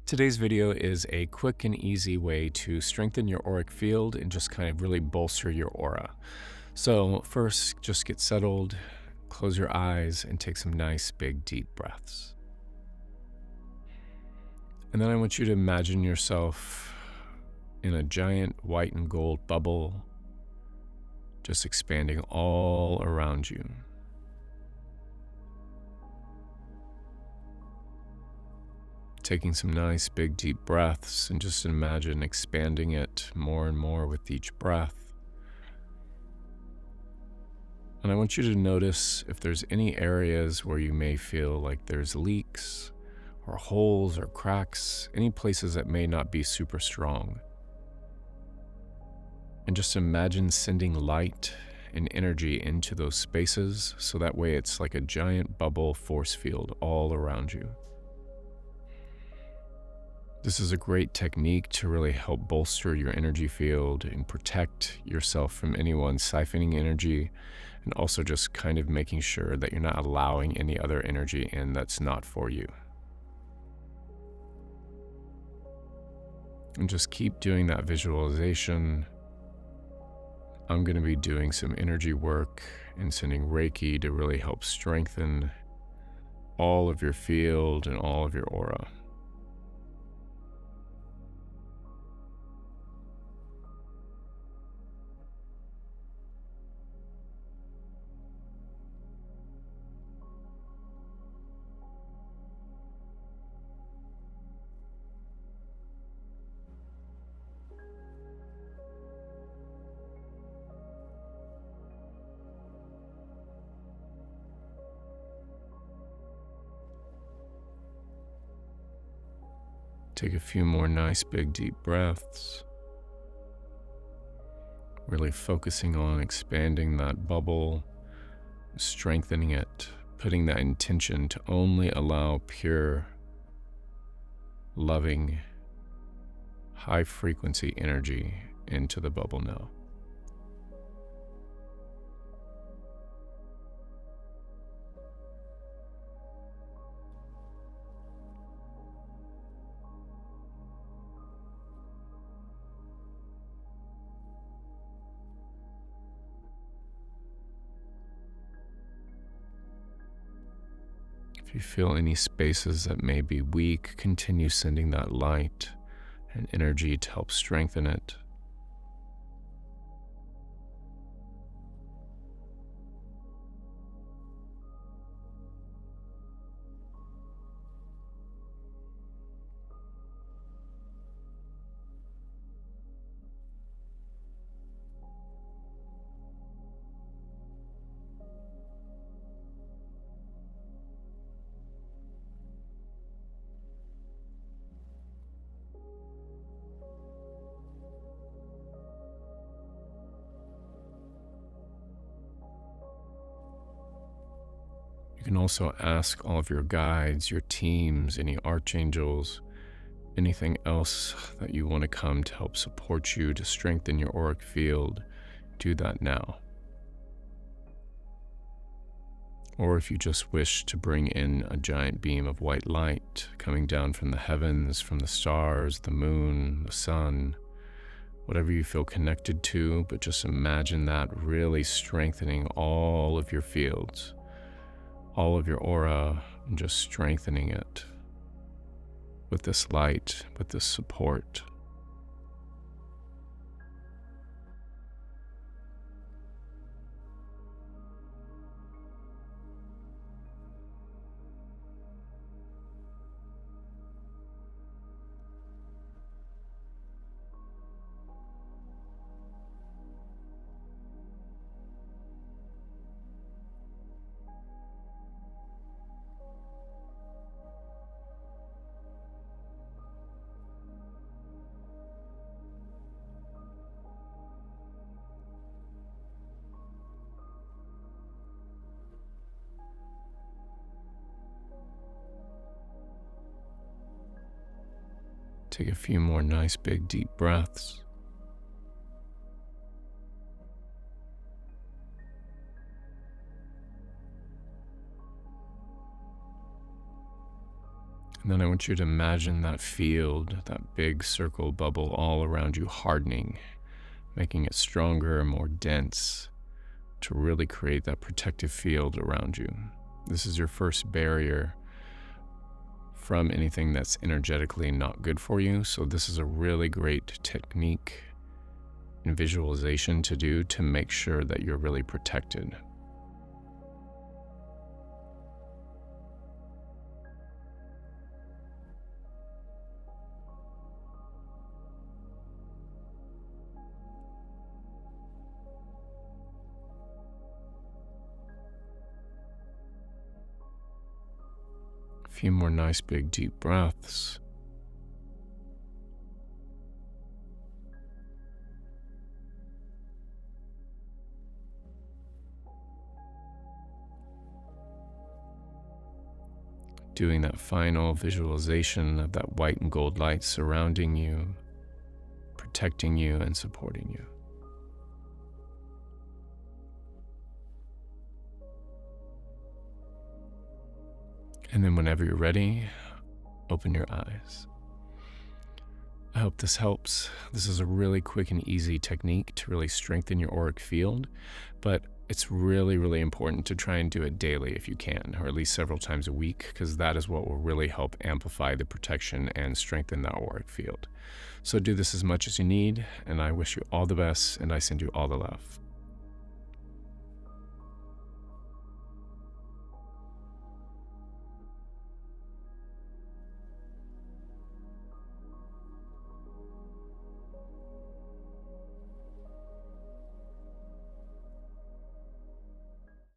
Today's video is a quick and easy way to strengthen your auric field and just kind of really bolster your aura. So first, just get settled, close your eyes, and take some nice, big, deep breaths. And then I want you to imagine yourself in a giant white and gold bubble, just expanding all around you. Taking some nice big deep breaths and just imagine expanding it more and more with each breath. And I want you to notice if there's any areas where you may feel like there's leaks or holes or cracks, any places that may not be super strong. And just imagine sending light and energy into those spaces so that way it's like a giant bubble force field all around you. This is a great technique to really help bolster your energy field and protect yourself from anyone siphoning energy, and also just kind of making sure that you're not allowing any other energy in that's not for you. And just keep doing that visualization. I'm going to be doing some energy work and sending Reiki to really help strengthen all of your field and all of your aura. Take a few more nice big deep breaths, really focusing on expanding that bubble, strengthening it, putting that intention to only allow pure, loving, high frequency energy into the bubble now. If you feel any spaces that may be weak, continue sending that light and energy to help strengthen it. You can also ask all of your guides, your teams, any archangels, anything else that you want to come to help support you to strengthen your auric field. Do that now. Or if you just wish to bring in a giant beam of white light coming down from the heavens, from the stars, the moon, the sun, whatever you feel connected to, but just imagine that really strengthening all of your fields, all of your aura, and just strengthening it with this light, with this support. Take a few more nice big deep breaths. And then I want you to imagine that field, that big circle bubble all around you hardening, making it stronger and more dense to really create that protective field around you. This is your first barrier from anything that's energetically not good for you. So this is a really great technique and visualization to do to make sure that you're really protected. A few more nice big deep breaths. Doing that final visualization of that white and gold light surrounding you, protecting you and supporting you. And then whenever you're ready, open your eyes. I hope this helps. This is a really quick and easy technique to really strengthen your auric field, but it's really, really important to try and do it daily if you can, or at least several times a week, because that is what will really help amplify the protection and strengthen the auric field. So do this as much as you need, and I wish you all the best, and I send you all the love.